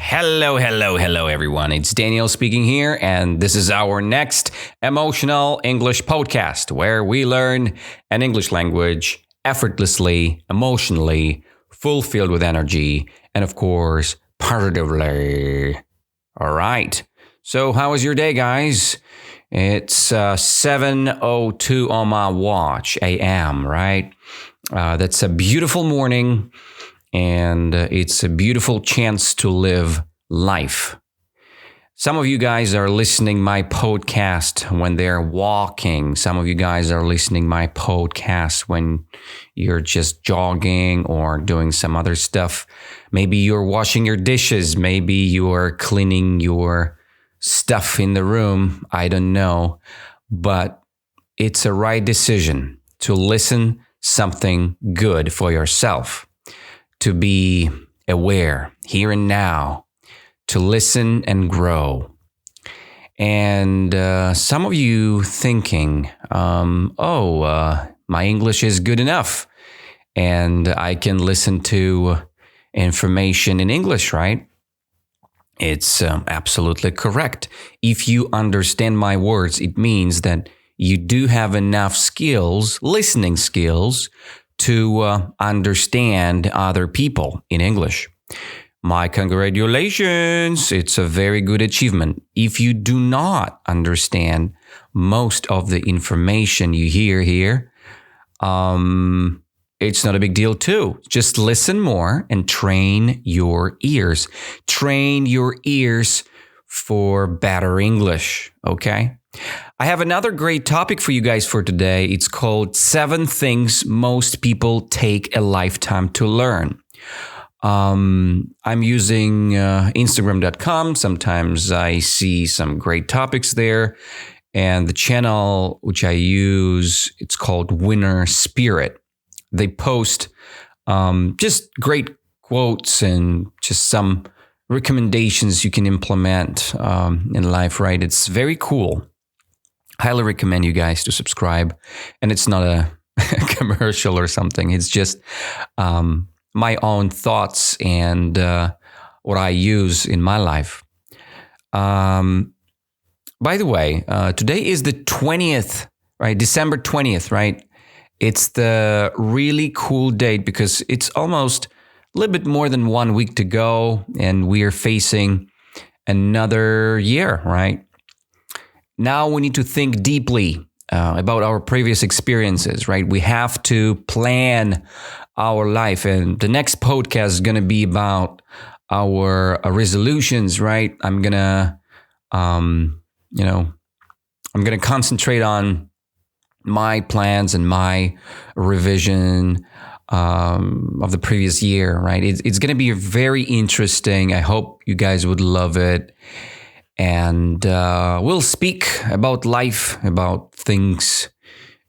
Hello, everyone. It's Daniel speaking here, and this is our next Emotional English podcast where we learn an English language effortlessly, emotionally, fulfilled with energy, and of course, positively. All right. So, how was your day, guys? It's 7:02 on my watch a.m., right? That's a beautiful morning. And it's a beautiful chance to live life. Some of you guys are listening my podcast when they're walking. Some of you guys are listening my podcast when you're just jogging or doing some other stuff. Maybe you're washing your dishes. Maybe you're cleaning your stuff in the room. I don't know. But it's a right decision to listen something good for yourself. To be aware here and now, to listen and grow. And some of you thinking, my English is good enough and I can listen to information in English, right? It's absolutely correct. If you understand my words, it means that you do have enough skills, listening skills, to understand other people in English. My congratulations. It's a very good achievement. If you do not understand most of the information you hear here, it's not a big deal too. Just listen more and train your ears. Train your ears for better English, okay? I have another great topic for you guys for today. It's called 7 Things Most People Take a Lifetime to Learn. I'm using Instagram.com. Sometimes I see some great topics there. And the channel which I use, it's called Winner Spirit. They post just great quotes and just some recommendations you can implement in life, right? It's very cool. Highly recommend you guys to subscribe. And it's not a commercial or something. It's just my own thoughts and what I use in my life. By the way, today is the 20th, right? December 20th, right? It's the really cool date because it's almost a little bit more than 1 week to go. And we are facing another year, right? Now we need to think deeply about our previous experiences, right? We have to plan our life. And the next podcast is going to be about our resolutions, right? I'm going to, I'm going to concentrate on my plans and my revision of the previous year, right? It's going to be very interesting. I hope you guys would love it. And we'll speak about life, about things.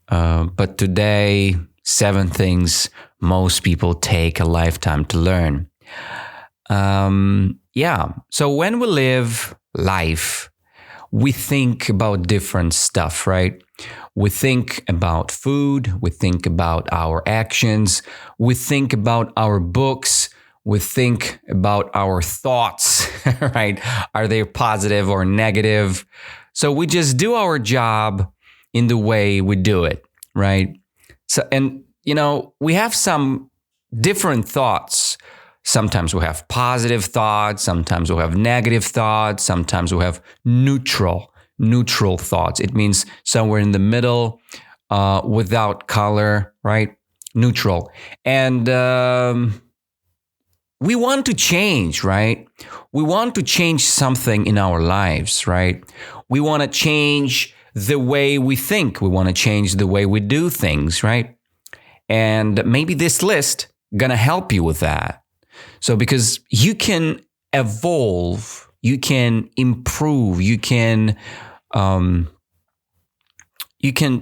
But today, 7 things most people take a lifetime to learn. So when we live life, we think about different stuff, right? We think about food. We think about our actions. We think about our books. We think about our thoughts, right? Are they positive or negative? So we just do our job in the way we do it, right? So, and we have some different thoughts. Sometimes we have positive thoughts. Sometimes we have negative thoughts. Sometimes we have neutral thoughts. It means somewhere in the middle, without color, right? Neutral. And, we want to change, right? We want to change something in our lives, right? We want to change the way we think. We want to change the way we do things, right? And maybe this list gonna help you with that. So because you can evolve, you can improve, you can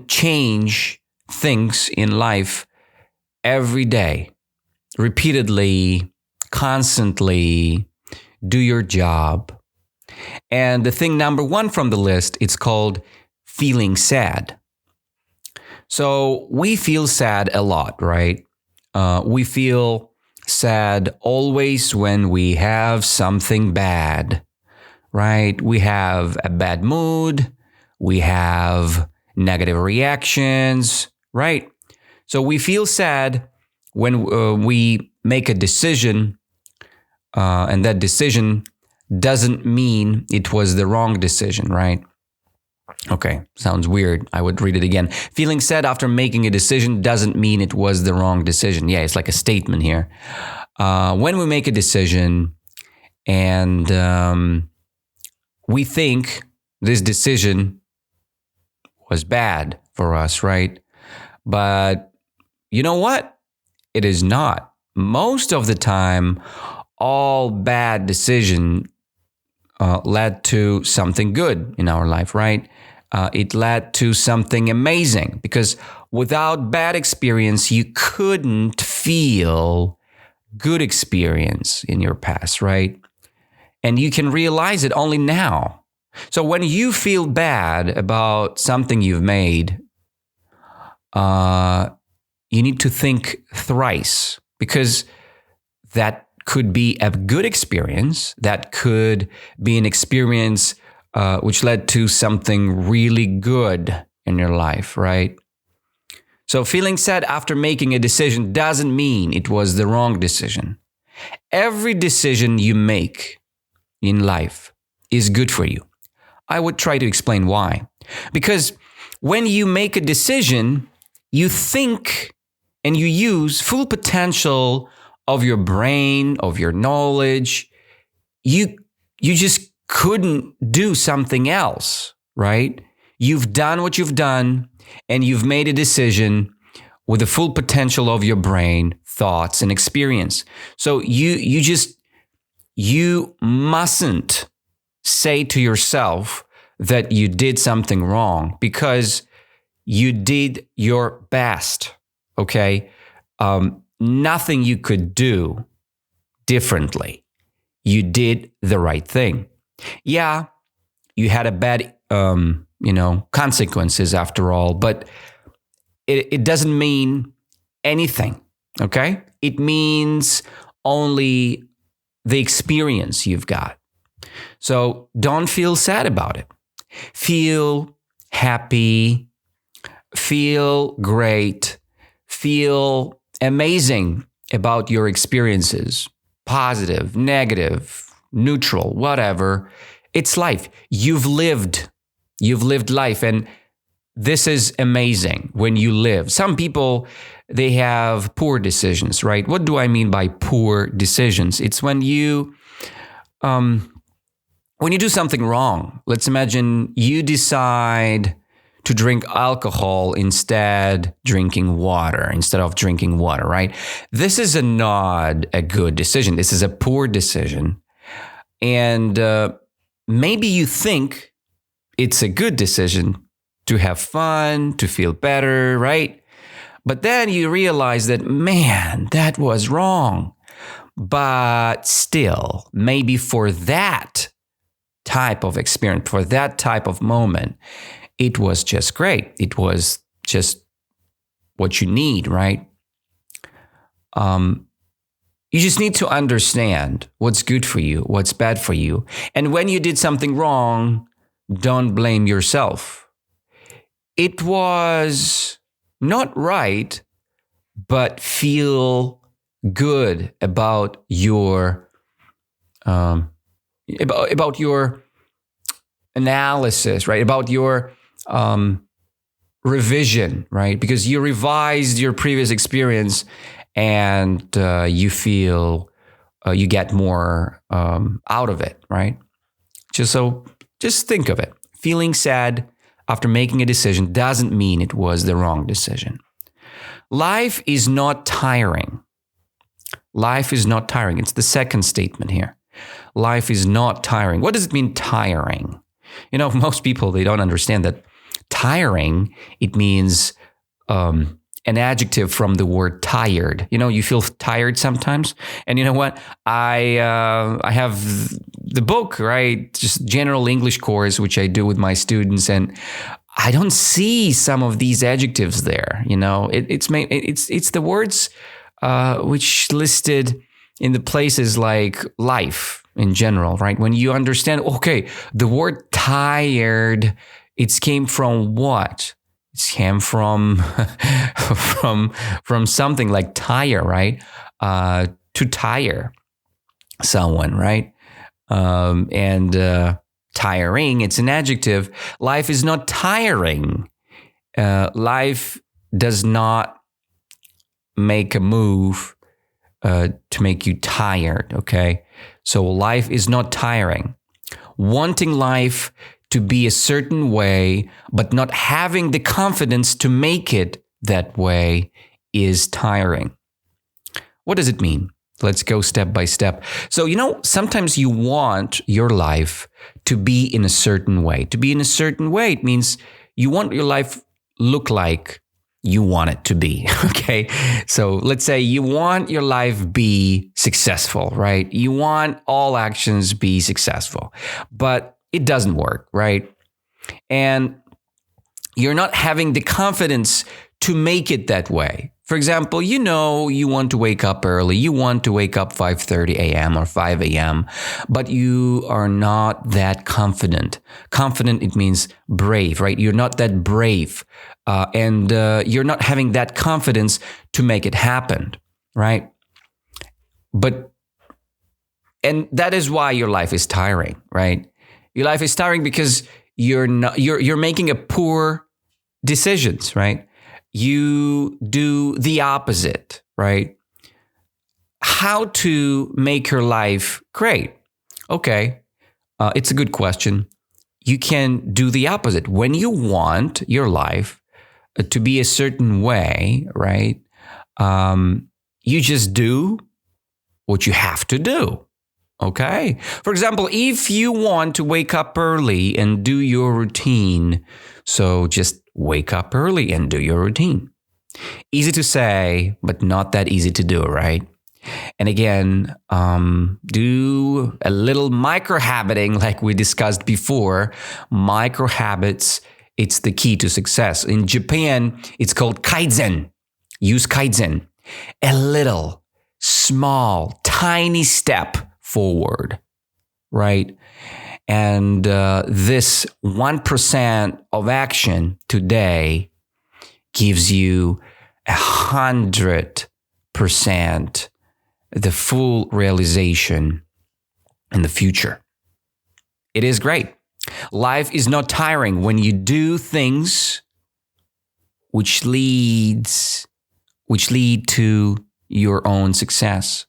change things in life every day, repeatedly, constantly. Do your job. And the thing number 1 from the list, it's called feeling sad. So we feel sad a lot, right? We feel sad always when we have something bad, right? We have a bad mood, we have negative reactions, right? So we feel sad when we make a decision, and that decision doesn't mean it was the wrong decision, right? Okay, sounds weird. I would read it again. Feeling sad after making a decision doesn't mean it was the wrong decision. Yeah, it's like a statement here. When we make a decision and we think this decision was bad for us, right? But you know what? It is not. Most of the time, all bad decisions led to something good in our life, right? It led to something amazing, because without bad experience, you couldn't feel good experience in your past, right? And you can realize it only now. So when you feel bad about something you've made, you need to think thrice, because that could be a good experience. That could be an experience which led to something really good in your life, right? So feeling sad after making a decision doesn't mean it was the wrong decision. Every decision you make in life is good for you. I would try to explain why. Because when you make a decision, you think and you use full potential of your brain, of your knowledge. You just couldn't do something else, right? You've done what you've done, and you've made a decision with the full potential of your brain, thoughts, and experience. So you mustn't say to yourself that you did something wrong, because you did your best, okay? Nothing you could do differently. You did the right thing. Yeah, you had a bad, consequences after all, but it doesn't mean anything, okay? It means only the experience you've got. So don't feel sad about it. Feel happy, feel great, feel amazing about your experiences, positive, negative, neutral, whatever. It's life. You've lived life, and this is amazing when you live. Some people, they have poor decisions, right? What do I mean by poor decisions? It's when you do something wrong. Let's imagine you decide to drink alcohol instead of drinking water, right? This is not a good decision. This is a poor decision. And maybe you think it's a good decision to have fun, to feel better, right? But then you realize that, man, that was wrong. But still, maybe for that type of experience, for that type of moment, it was just great. It was just what you need, right? You just need to understand what's good for you, what's bad for you. And when you did something wrong, don't blame yourself. It was not right, but feel good about your about your analysis, right? About your revision, right? Because you revised your previous experience, and you feel you get more out of it, right? Just think of it. Feeling sad after making a decision doesn't mean it was the wrong decision. Life is not tiring. Life is not tiring. It's the second statement here. Life is not tiring. What does it mean, tiring? You know, most people, they don't understand that tiring, it means an adjective from the word tired. You know, you feel tired sometimes. And you know what? I have the book, right? Just general English course, which I do with my students. And I don't see some of these adjectives there. You know, it's the words which listed in the places like life in general, right? When you understand, okay, the word tired, it came from what? It came from from something like tire, right? To tire someone, right? And tiring, it's an adjective. Life is not tiring. Life does not make a move to make you tired, okay? So life is not tiring. Wanting life to be a certain way, but not having the confidence to make it that way is tiring. What does it mean? Let's go step by step. So, sometimes you want your life to be in a certain way. To be in a certain way, it means you want your life look like you want it to be, okay? So let's say you want your life be successful, right? You want all actions be successful, but it doesn't work, right? And you're not having the confidence to make it that way. For example, you want to wake up early. You want to wake up 5:30 a.m. or 5 a.m., but you are not that confident. Confident, it means brave, right? You're not that brave. And you're not having that confidence to make it happen, right? And that is why your life is tiring, right? Your life is tiring because you're making a poor decisions, right? You do the opposite, right? How to make your life great? Okay, it's a good question. You can do the opposite. When you want your life to be a certain way, right? You just do what you have to do. Okay. For example, if you want to wake up early and do your routine, so just wake up early and do your routine. Easy to say, but not that easy to do, right? And again, do a little micro habiting like we discussed before. Micro habits, it's the key to success. In Japan, it's called Kaizen. Use Kaizen. A little, small, tiny step forward, right? And this 1% of action today gives you 100% the full realization in the future. It is great. Life is not tiring when you do things which lead to your own success.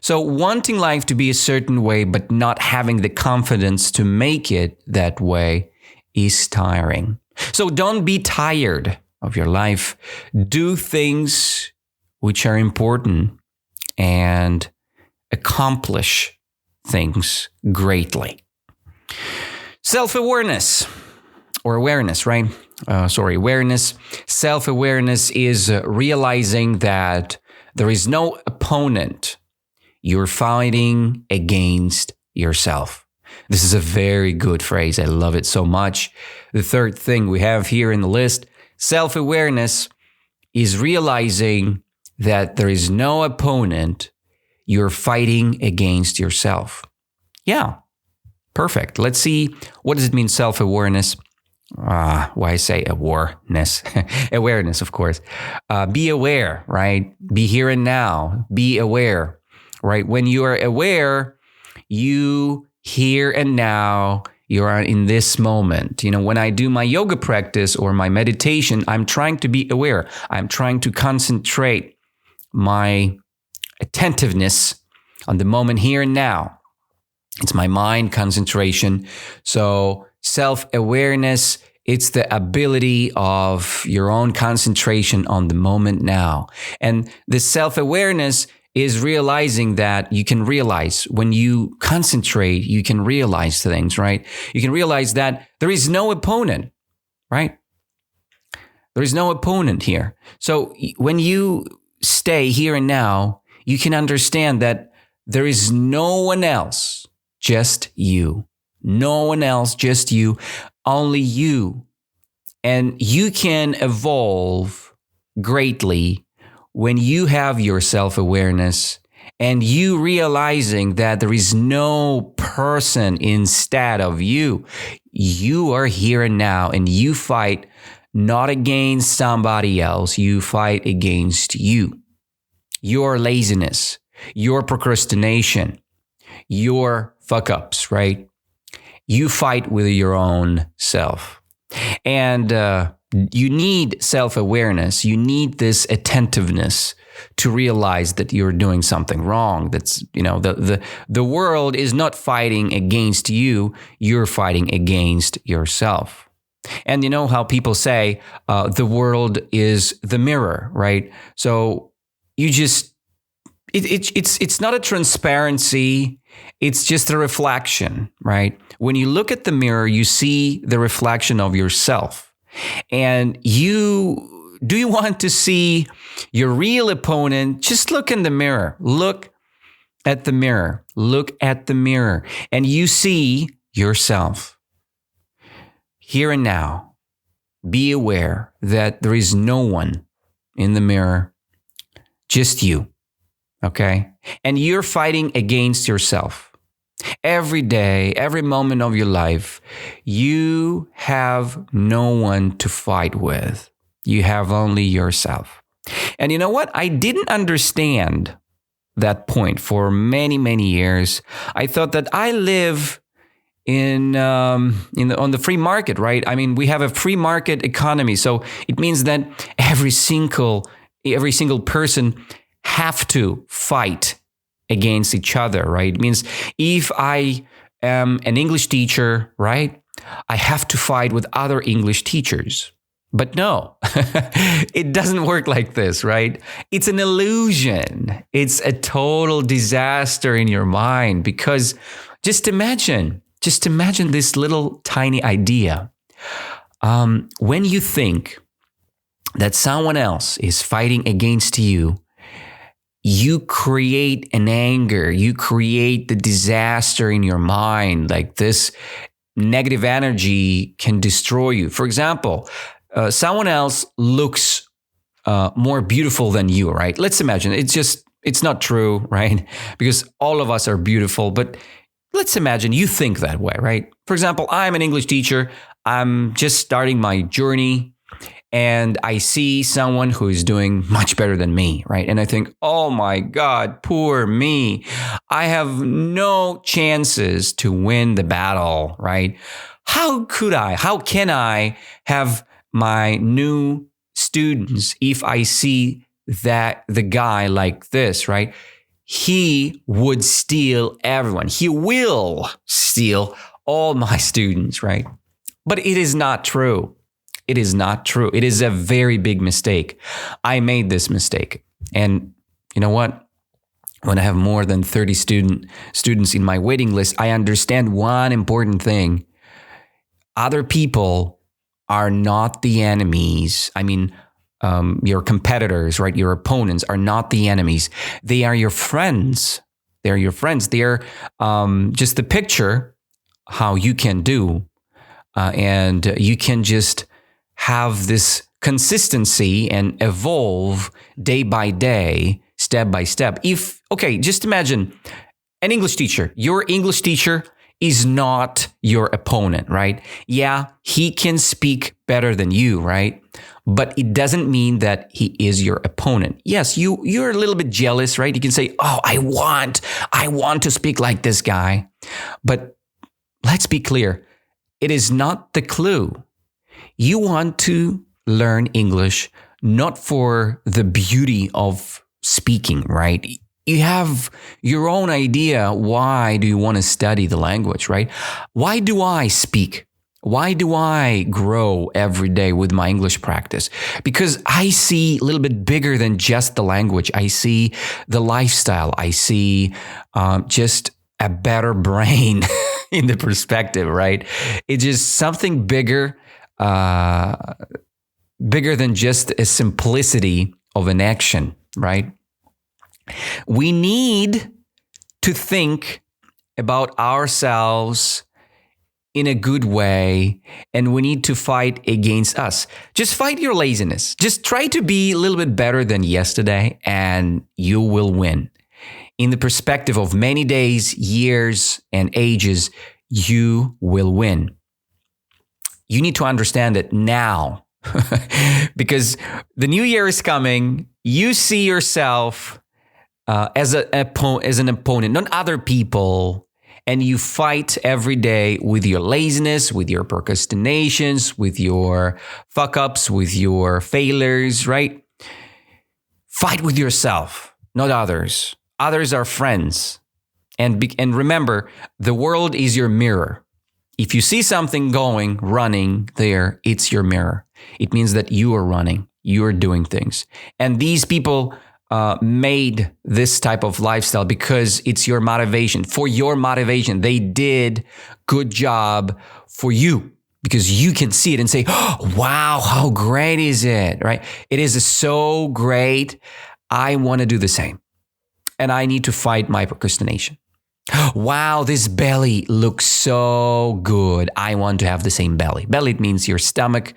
So wanting life to be a certain way, but not having the confidence to make it that way is tiring. So don't be tired of your life. Do things which are important and accomplish things greatly. Self-awareness or awareness, right? Awareness. Self-awareness is realizing that there is no opponent you're fighting against yourself. This is a very good phrase. I love it so much. The third thing we have here in the list, self-awareness is realizing that there is no opponent you're fighting against yourself. Yeah, perfect. Let's see, what does it mean, self-awareness? Why say awareness? Awareness, of course. Be aware, right? Be here and now. Be aware, right? When you are aware, you here and now, you are in this moment. When I do my yoga practice or my meditation, I'm trying to be aware. I'm trying to concentrate my attentiveness on the moment here and now. It's my mind concentration. So self-awareness, it's the ability of your own concentration on the moment now. And the self-awareness is realizing that you can realize when you concentrate, you can realize things, right? You can realize that there is no opponent, right? There is no opponent here. So when you stay here and now, you can understand that there is no one else, just you. No one else, just you, only you. And you can evolve greatly when you have your self-awareness and you realizing that there is no person instead of you, you are here and now, and you fight not against somebody else, you fight against you. Your laziness, your procrastination, your fuck-ups, right? You fight with your own self. And you need self-awareness. You need this attentiveness to realize that you're doing something wrong. That's, the world is not fighting against you. You're fighting against yourself. And you know how people say the world is the mirror, right? So you just, it's not a transparency. It's just a reflection, right? When you look at the mirror, you see the reflection of yourself. And do you want to see your real opponent? Just look in the mirror. Look at the mirror. Look at the mirror. And you see yourself. Here and now, be aware that there is no one in the mirror, just you. Okay? And you're fighting against yourself. Every day, every moment of your life, you have no one to fight with. You have only yourself. And you know what? I didn't understand that point for many, many years. I thought that I live on the free market, right? I mean, we have a free market economy. So it means that every single person have to fight against each other, right? It means if I am an English teacher, right, I have to fight with other English teachers. But no, it doesn't work like this, right? It's an illusion. It's a total disaster in your mind, because just imagine this little tiny idea. When you think that someone else is fighting against you, you create an anger, you create the disaster in your mind. Like, this negative energy can destroy you. For example, someone else looks more beautiful than you, right? Let's imagine, it's not true, right? Because all of us are beautiful, but let's imagine you think that way, right? For example, I'm an English teacher. I'm just starting my journey, and I see someone who is doing much better than me, right? And I think, oh my God, poor me. I have no chances to win the battle, right? How can I have my new students if I see that the guy like this, right? He would steal everyone. He will steal all my students, right? But it is not true. It is not true. It is a very big mistake. I made this mistake. And you know what? When I have more than 30 students in my waiting list, I understand one important thing. Other people are not the enemies. I mean, your competitors, right? Your opponents are not the enemies. They are your friends. They're your friends. They're just the picture how you can do. And you can just have this consistency and evolve day by day, step by step. Just imagine an English teacher. Your English teacher is not your opponent, right? Yeah, he can speak better than you, right? But it doesn't mean that he is your opponent. Yes, you're a little bit jealous, right? You can say, oh, I want to speak like this guy. But let's be clear. It is not the clue. You want to learn English not for the beauty of speaking, right? You have your own idea. Why do you want to study the language, right? Why do I speak? Why do I grow every day with my English practice? Because I see a little bit bigger than just the language. I see the lifestyle. I see just a better brain in the perspective, right? It's just something bigger than just a simplicity of an action, right? We need to think about ourselves in a good way, and we need to fight against us. Just fight your laziness. Just try to be a little bit better than yesterday, and you will win. In the perspective of many days, years, and ages, you will win. You need to understand it now because the new year is coming. You see yourself as an opponent, not other people. And you fight every day with your laziness, with your procrastinations, with your fuck-ups, with your failures, right? Fight with yourself, not others. Others are friends. And remember, the world is your mirror. If you see something running there, it's your mirror. It means that you are running, you are doing things. And these people made this type of lifestyle because it's your motivation. For your motivation, they did good job for you because you can see it and say, oh, wow, how great is it, right? It is so great. I want to do the same. And I need to fight my procrastination. Wow, this belly looks so good. I want to have the same belly. Belly means your stomach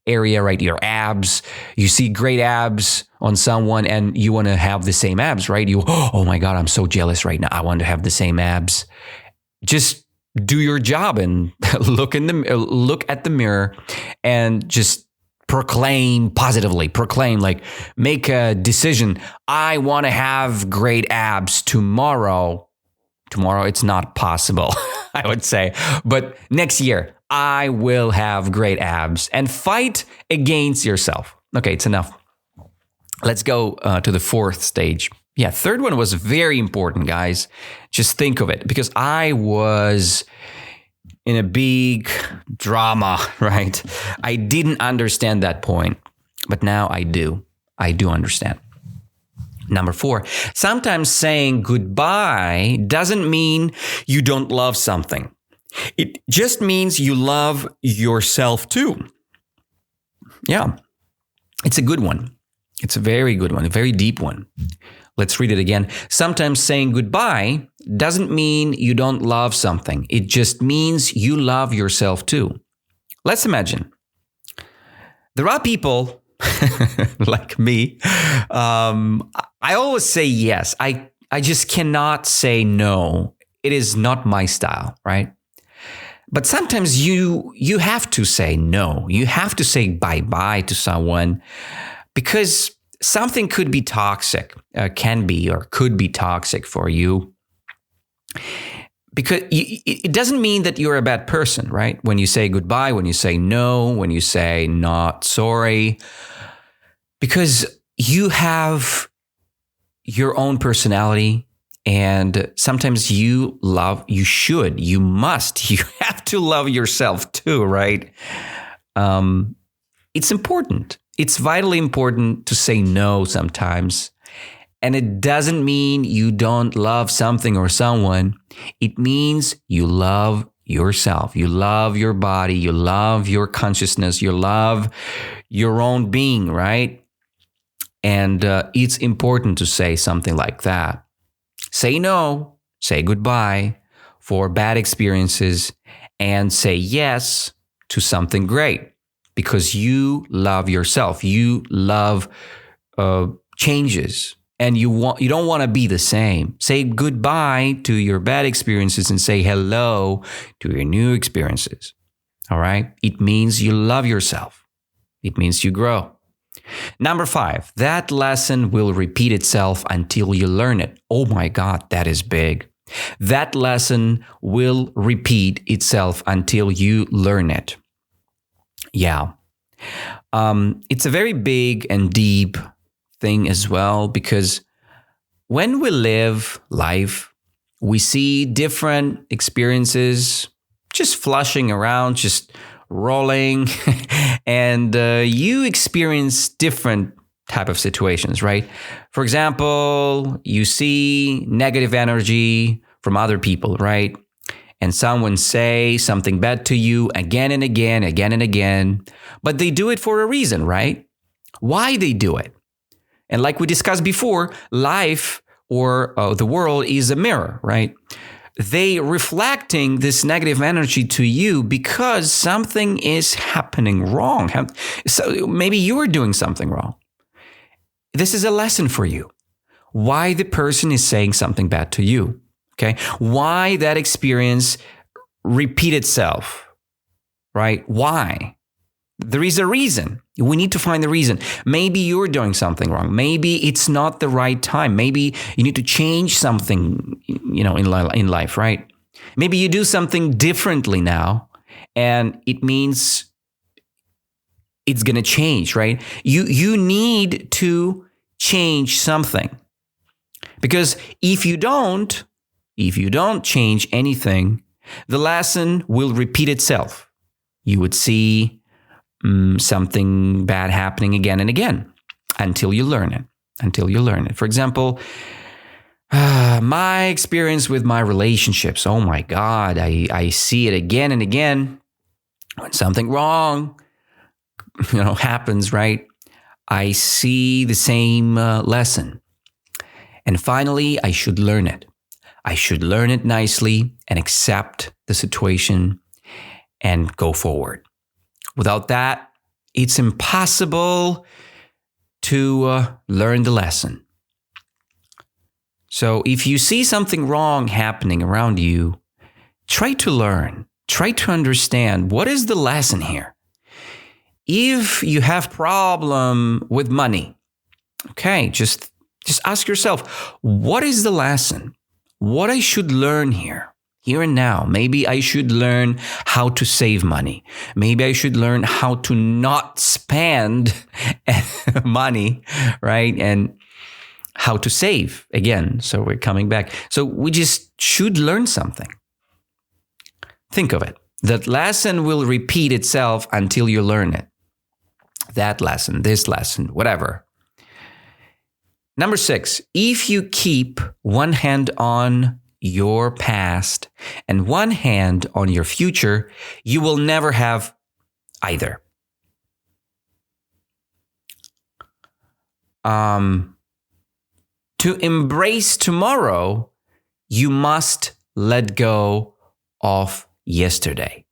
area, right? Your abs. You see great abs on someone and you want to have the same abs, right? Oh my God, I'm so jealous right now. I want to have the same abs. Just do your job and look at the mirror and just proclaim positively, make a decision. I want to have great abs tomorrow. Tomorrow, it's not possible, I would say. But next year, I will have great abs and fight against yourself. Okay, it's enough. Let's go to the fourth stage. Yeah, third one was very important, guys. Just think of it because I was in a big drama, right? I didn't understand that point, but now I do. I do understand. Number 4, sometimes saying goodbye doesn't mean you don't love something. It just means you love yourself too. Yeah, it's a good one. It's a very good one, a very deep one. Let's read it again. Sometimes saying goodbye doesn't mean you don't love something. It just means you love yourself too. Let's imagine. There are people like me. I always say yes. I just cannot say no. It is not my style, right? But sometimes you have to say no. You have to say bye-bye to someone because something could be toxic, can be or could be toxic for you. Because it doesn't mean that you're a bad person, right? When you say goodbye, when you say no, when you say not sorry, because you have your own personality and sometimes you must, you have to love yourself too, right? It's important. It's vitally important to say no sometimes. And it doesn't mean you don't love something or someone. It means you love yourself. You love your body. You love your consciousness. You love your own being, right? And it's important to say something like that. Say no, say goodbye for bad experiences, and say yes to something great because you love yourself. You love changes. And you don't want to be the same. Say goodbye to your bad experiences and say hello to your new experiences. All right? It means you love yourself. It means you grow. Number 5, that lesson will repeat itself until you learn it. Oh my God, that is big. That lesson will repeat itself until you learn it. Yeah. It's a very big and deep thing as well, because when we live life, we see different experiences just flushing around, just rolling, and you experience different type of situations, right? For example, you see negative energy from other people, right? And someone say something bad to you again and again, but they do it for a reason, right? Why they do it? And like we discussed before, life or the world is a mirror, right? they reflecting this negative energy to you because something is happening wrong. So maybe you are doing something wrong. This is a lesson for you. Why the person is saying something bad to you. Okay. Why that experience repeat itself, right? Why? There is a reason. We need to find the reason. Maybe you're doing something wrong. Maybe it's not the right time. Maybe you need to change something, in life, right? Maybe you do something differently now, and it means it's going to change, right? You need to change something. Because if you don't change anything, the lesson will repeat itself. You would see something bad happening again and again until you learn it. For example, my experience with my relationships. Oh my God, I see it again and again. When something wrong, happens, right? I see the same lesson. And finally, I should learn it. I should learn it nicely and accept the situation and go forward. Without that, it's impossible to learn the lesson. So if you see something wrong happening around you, try to learn, try to understand what is the lesson here. If you have problem with money, okay, just ask yourself, what is the lesson? What I should learn here and now? Maybe I should learn how to save money. Maybe I should learn how to not spend money, right? And how to save again. So we're coming back. So we just should learn something. Think of it. That lesson will repeat itself until you learn it. That lesson, this lesson, whatever. Number 6, if you keep one hand on your past and one hand on your future, you will never have either. To embrace tomorrow, you must let go of yesterday.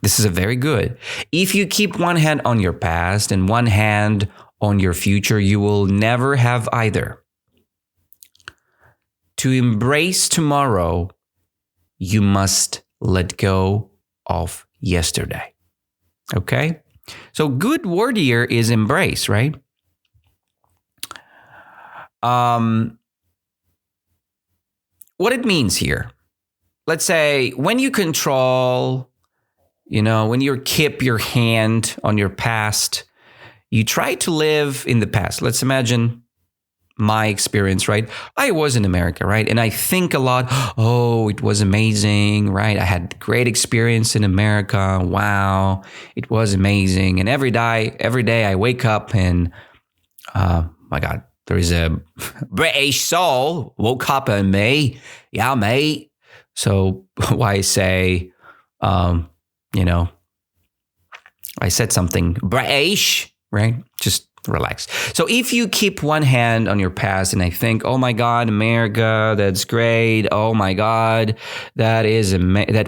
This is a very good. If you keep one hand on your past and one hand on your future, you will never have either. To embrace tomorrow, you must let go of yesterday. Okay? So good word here is embrace, right? What it means here. Let's say when you control, when you keep your hand on your past, you try to live in the past. Let's imagine my experience, right? I was in America, right? And I think a lot, oh, it was amazing, right? I had great experience in America. Wow, it was amazing. And every day I wake up and, my God, there is a British soul woke up in me. Yeah, mate. So why say, I said something British, right? Just relax. So if you keep one hand on your past and I think, oh my God, America, that's great. Oh my God, that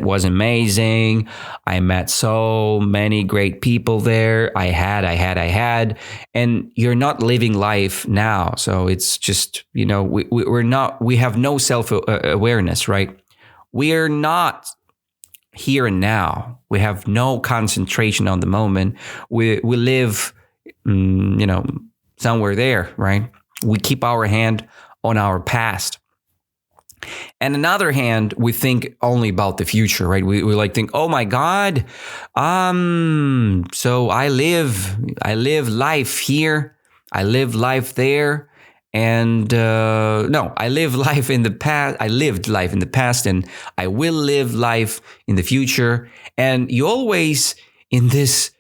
was amazing. I met so many great people there. I had, and you're not living life now. So it's just, we have no self-awareness, right? We're not here and now. We have no concentration on the moment. We live somewhere there, right? We keep our hand on our past. And another hand, we think only about the future, right? We think, oh my God, so I live life here, I live life there, and no, I live life in the past. I lived life in the past, and I will live life in the future. And you always in this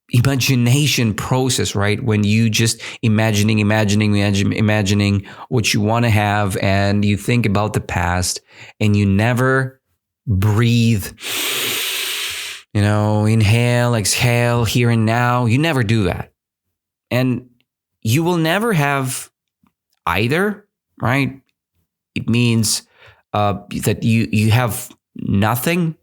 imagination process, right? When you just imagining what you want to have, and you think about the past, and you never breathe, inhale, exhale, here and now. You never do that. And you will never have either, right? It means that you have nothing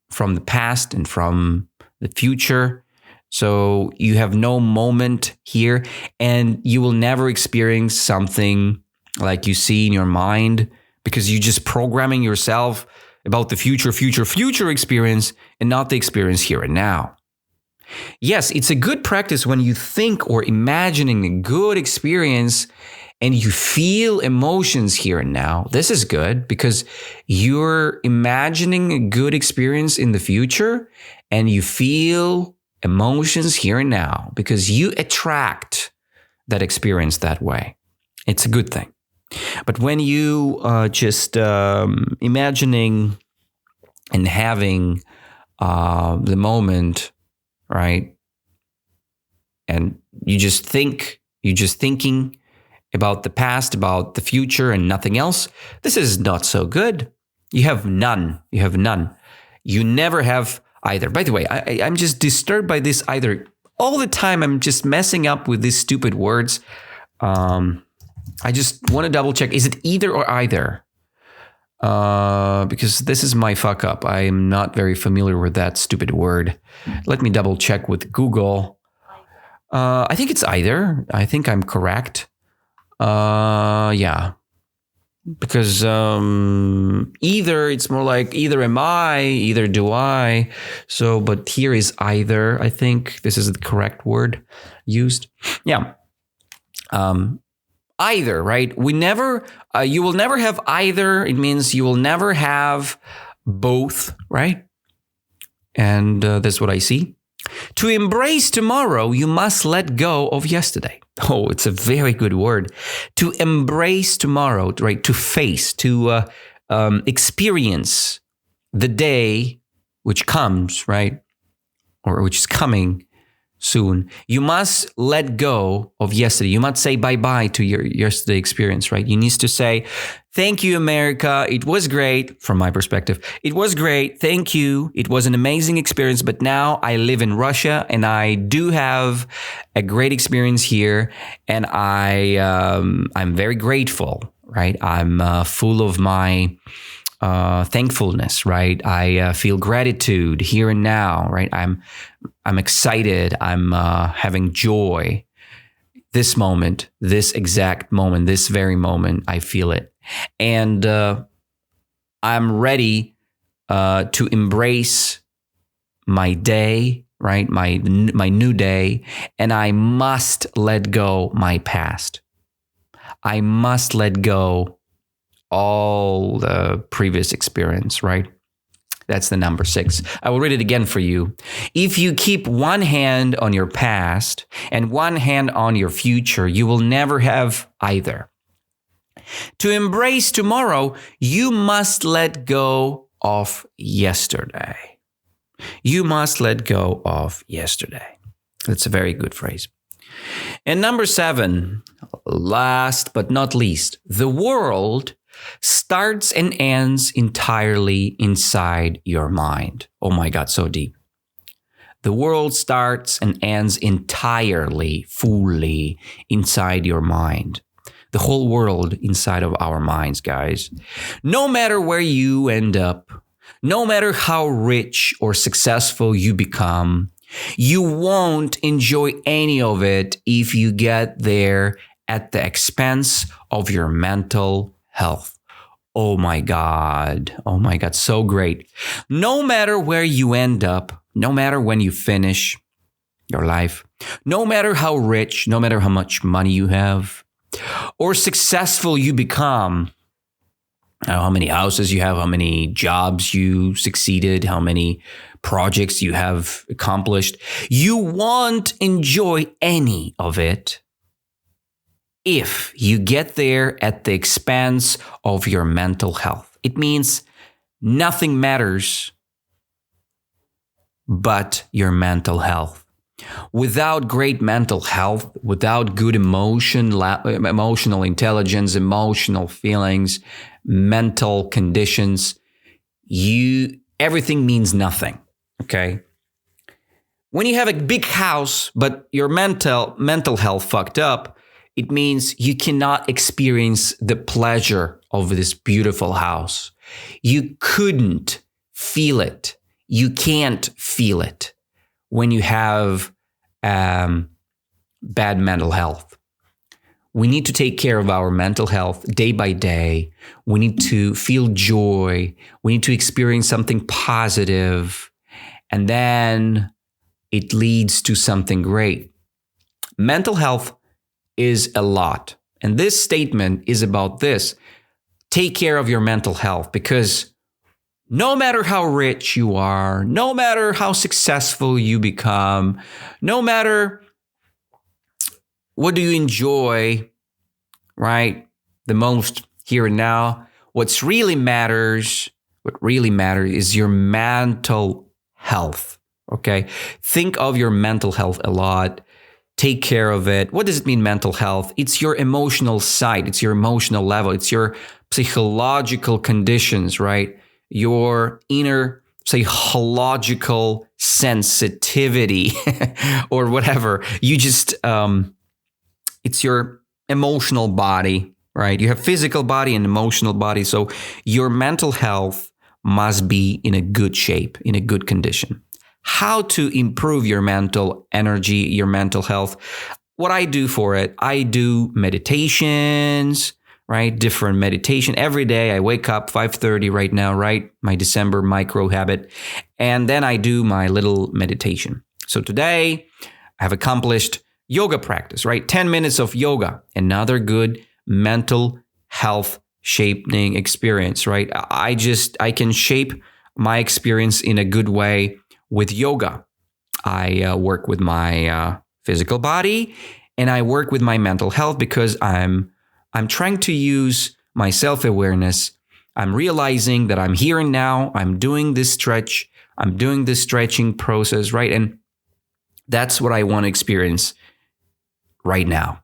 from the past and from the future. So you have no moment here, and you will never experience something like you see in your mind, because you're just programming yourself about the future experience and not the experience here and now. Yes, it's a good practice when you think or imagining a good experience and you feel emotions here and now. This is good because you're imagining a good experience in the future and you feel emotions here and now because you attract that experience that way. It's a good thing. But when you just imagining and having the moment, right, and you're just thinking about the past, about the future, and nothing else, this is not so good. You have none. You never have either. By the way, I'm just disturbed by this either. All the time, I'm just messing up with these stupid words. I just want to double check. Is it either or either? Because this is my fuck up. I'm not very familiar with that stupid word. Let me double check with Google. I think it's either. I think I'm correct. Yeah. Because either, it's more like either am I, either do I. So, but here is either. I think this is the correct word used. Yeah. Either, right? You will never have either. It means you will never have both, right? And that's what I see. To embrace tomorrow, you must let go of yesterday. Oh, it's a very good word. To embrace tomorrow, right? To face, to experience the day which comes, right? Or which is coming soon. You must let go of yesterday. You must say bye-bye to your yesterday experience, right? You need to say, thank you, America. It was great from my perspective. It was great. Thank you. It was an amazing experience. But now I live in Russia and I do have a great experience here. And I'm very grateful, right? I'm full of my thankfulness, right? I feel gratitude here and now, right? I'm excited. I'm having joy. This moment, this exact moment, this very moment, I feel it. And I'm ready to embrace my day, right? My new day. And I must let go my past. I must let go all the previous experience, right? That's the number 6. I will read it again for you. If you keep one hand on your past and one hand on your future, you will never have either. To embrace tomorrow, you must let go of yesterday. You must let go of yesterday. That's a very good phrase. And number 7, last but not least, the world starts and ends entirely inside your mind. Oh my God, so deep. The world starts and ends entirely, fully inside your mind. The whole world inside of our minds, guys. No matter where you end up, no matter how rich or successful you become, you won't enjoy any of it if you get there at the expense of your mental health. Oh my God, so great. No matter where you end up, no matter when you finish your life, no matter how rich, no matter how much money you have, or successful you become, how many houses you have, how many jobs you succeeded, how many projects you have accomplished, you won't enjoy any of it if you get there at the expense of your mental health. It means nothing matters but your mental health. Without great mental health, without good emotional intelligence, emotional feelings, mental conditions, everything means nothing, okay? When you have a big house, but your mental health fucked up, It means you cannot experience the pleasure of this beautiful house. You couldn't feel it. You can't feel it when you have bad mental health. We need to take care of our mental health day by day. We need to feel joy. We need to experience something positive, and then it leads to something great. Mental health is a lot. And this statement is about this. Take care of your mental health, because no matter how rich you are, no matter how successful you become, no matter what do you enjoy, right, the most here and now, what really matters is your mental health, okay? Think of your mental health a lot. Take care of it. What does it mean, mental health? It's your emotional side. It's your emotional level. It's your psychological conditions, right? Your inner psychological sensitivity or whatever. You just, it's your emotional body, right? You have physical body and emotional body. So your mental health must be in a good shape, in a good condition. How to improve your mental energy, your mental health. What I do for it, I do meditations, right? Different meditation every day. I wake up 5:30 right now, right? My December micro habit. And then I do my little meditation. So today I have accomplished yoga practice, right? 10 minutes of yoga, another good mental health shaping experience, right? I can shape my experience in a good way with yoga. I work with my physical body, and I work with my mental health, because I'm trying to use my self-awareness. I'm realizing that I'm here and now. I'm doing this stretch. I'm doing this stretching process, right? And that's what I want to experience right now.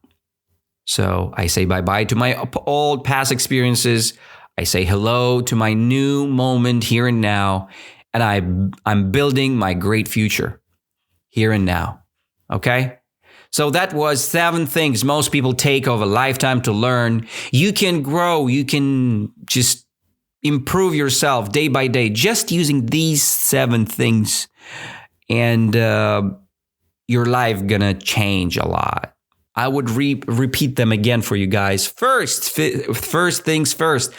So I say bye-bye to my old past experiences. I say hello to my new moment here and now. And I'm building my great future here and now. Okay? So that was 7 things most people take over a lifetime to learn. You can grow. You can just improve yourself day by day just using these 7 things. And your life gonna change a lot. I would repeat them again for you guys. First things first.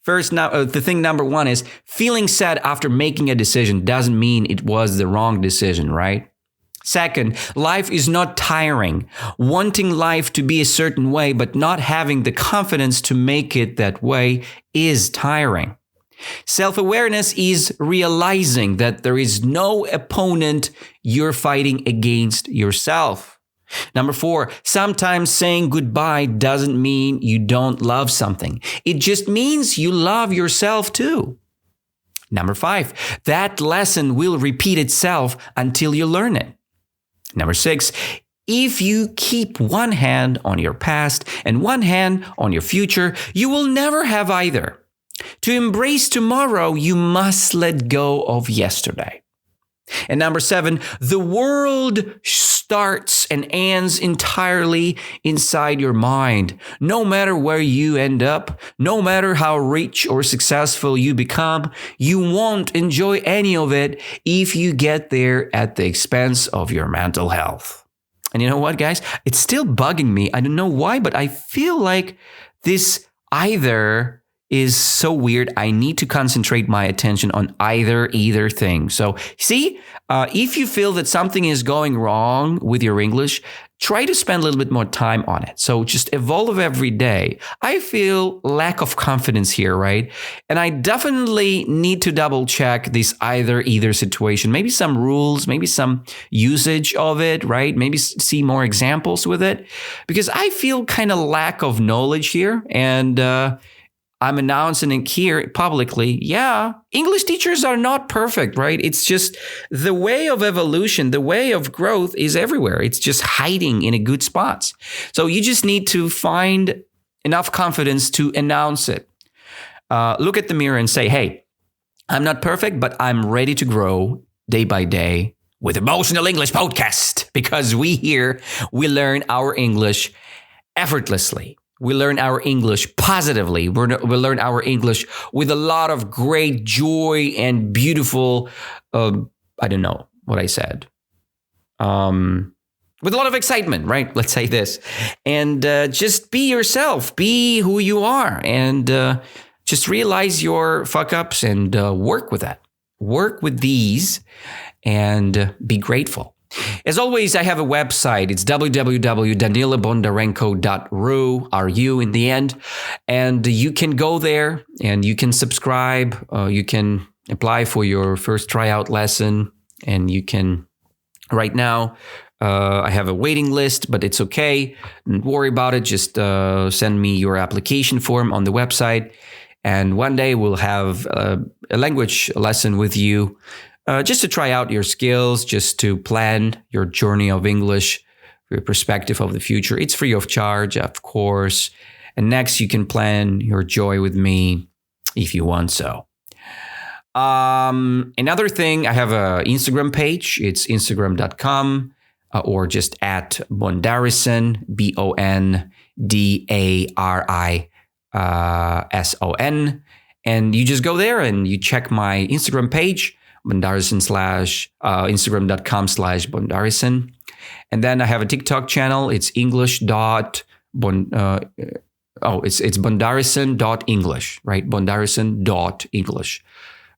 The thing number 1 is feeling sad after making a decision doesn't mean it was the wrong decision, right? Second, life is not tiring. Wanting life to be a certain way, but not having the confidence to make it that way is tiring. Self-awareness is realizing that there is no opponent you're fighting against yourself. Number 4, sometimes saying goodbye doesn't mean you don't love something. It just means you love yourself too. Number 5, that lesson will repeat itself until you learn it. Number 6, if you keep one hand on your past and one hand on your future, you will never have either. To embrace tomorrow, you must let go of yesterday. And number 7, the world starts and ends entirely inside your mind. No matter where you end up, no matter how rich or successful you become, you won't enjoy any of it if you get there at the expense of your mental health. And you know what, guys? It's still bugging me. I don't know why, but I feel like this either is so weird. I need to concentrate my attention on either thing. So see, if you feel that something is going wrong with your English, try to spend a little bit more time on it. So just evolve every day. I feel lack of confidence here, right? And I definitely need to double check this either situation. Maybe some rules, maybe some usage of it, right? Maybe see more examples with it, because I feel kind of lack of knowledge here. And I'm announcing it here publicly. Yeah, English teachers are not perfect, right? It's just the way of evolution, the way of growth is everywhere. It's just hiding in a good spots. So you just need to find enough confidence to announce it. Look at the mirror and say, hey, I'm not perfect, but I'm ready to grow day by day with Emotional English Podcast, because we learn our English effortlessly. We learn our English positively. We learn our English with a lot of great joy and beautiful, I don't know what I said. With a lot of excitement, right? Let's say this. And just be yourself. Be who you are. And just realize your fuck-ups and work with that. Work with these and be grateful. As always, I have a website. It's www.danilabondarenko.ru, R-U in the end. And you can go there and you can subscribe. You can apply for your first tryout lesson. And you can, right now, I have a waiting list, but it's okay. Don't worry about it. Just send me your application form on the website. And one day we'll have a language lesson with you. Just to try out your skills, just to plan your journey of English, your perspective of the future. It's free of charge, of course. And next, you can plan your joy with me if you want so. Another thing, I have an Instagram page. It's instagram.com or just at Bondarison, BONDARISON. And you just go there and you check my Instagram page. Bondarison Instagram.com/Bondarison. And then I have a TikTok channel. It's English it's Bondarison.English, right? Bondarison.English,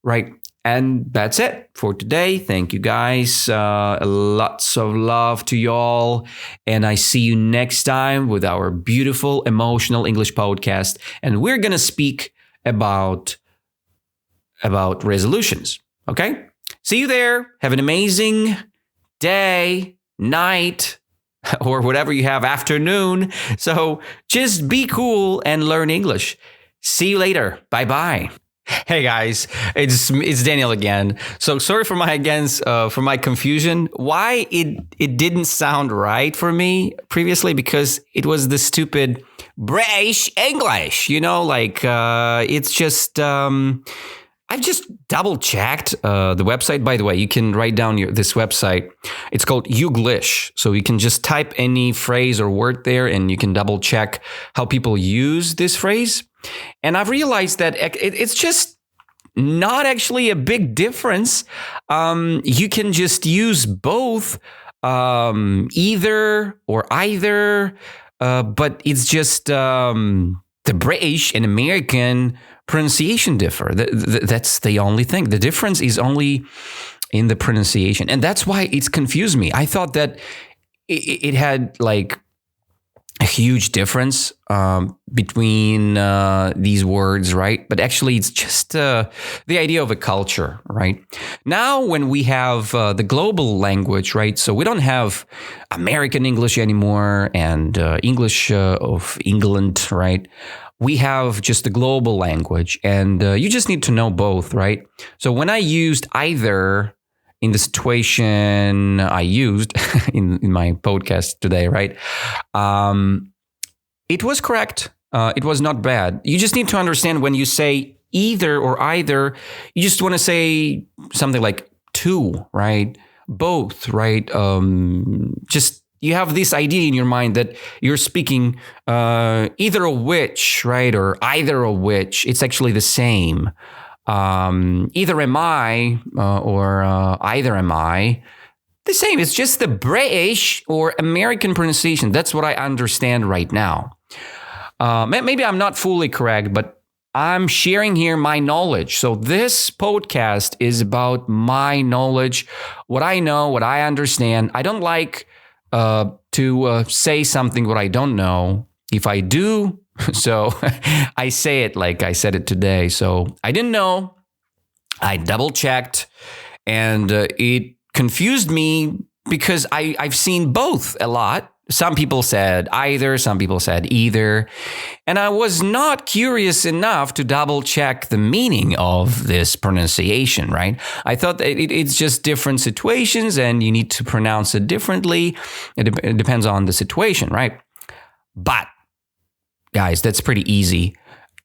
right? And that's it for today. Thank you guys. Lots of love to y'all. And I see you next time with our beautiful emotional English podcast. And we're going to speak about resolutions. Okay? See you there. Have an amazing day, night, or whatever you have, afternoon. So just be cool and learn English. See you later. Bye-bye. Hey guys, it's Daniel again. So sorry for my confusion. Why it didn't sound right for me previously, because it was the stupid British English, it's just I've just double checked the website. By the way, you can write down this website. It's called Youglish. So you can just type any phrase or word there and you can double check how people use this phrase. And I've realized that it's just not actually a big difference. You can just use both, either or either, but it's just the British and American pronunciation differ. That's the only thing. The difference is only in the pronunciation. And that's why it's confused me. I thought that it had like a huge difference between these words, right? But actually, it's just the idea of a culture, right? Now, when we have the global language, right? So we don't have American English anymore and English of England, right? We have just the global language, and you just need to know both, right? So when I used either in the situation I used in my podcast today, right? It was correct. It was not bad. You just need to understand when you say either or either, you just want to say something like two, right? Both, right? Just you have this idea in your mind that you're speaking either of which, right? Or either of which. It's actually the same. Either am I or either am I. The same. It's just the British or American pronunciation. That's what I understand right now. Maybe I'm not fully correct, but I'm sharing here my knowledge. So this podcast is about my knowledge, what I know, what I understand. I don't like to say something what I don't know. If I do, so I say it like I said it today. So I didn't know. I double checked, and it confused me because I've seen both a lot. Some people said either, some people said either. And I was not curious enough to double check the meaning of this pronunciation, right? I thought that it's just different situations and you need to pronounce it differently. It depends on the situation, right? But guys, that's pretty easy.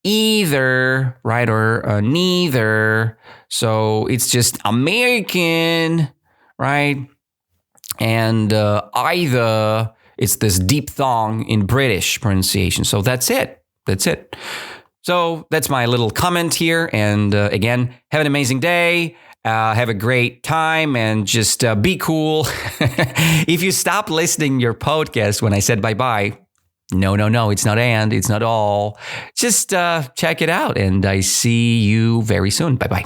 Either, right, or neither. So it's just American, right? And either, It's this diphthong in British pronunciation. So that's it. That's it. So that's my little comment here. And again, have an amazing day. Have a great time and just be cool. If you stop listening your podcast when I said bye-bye, no, it's not and, it's not all. Just check it out. And I see you very soon. Bye-bye.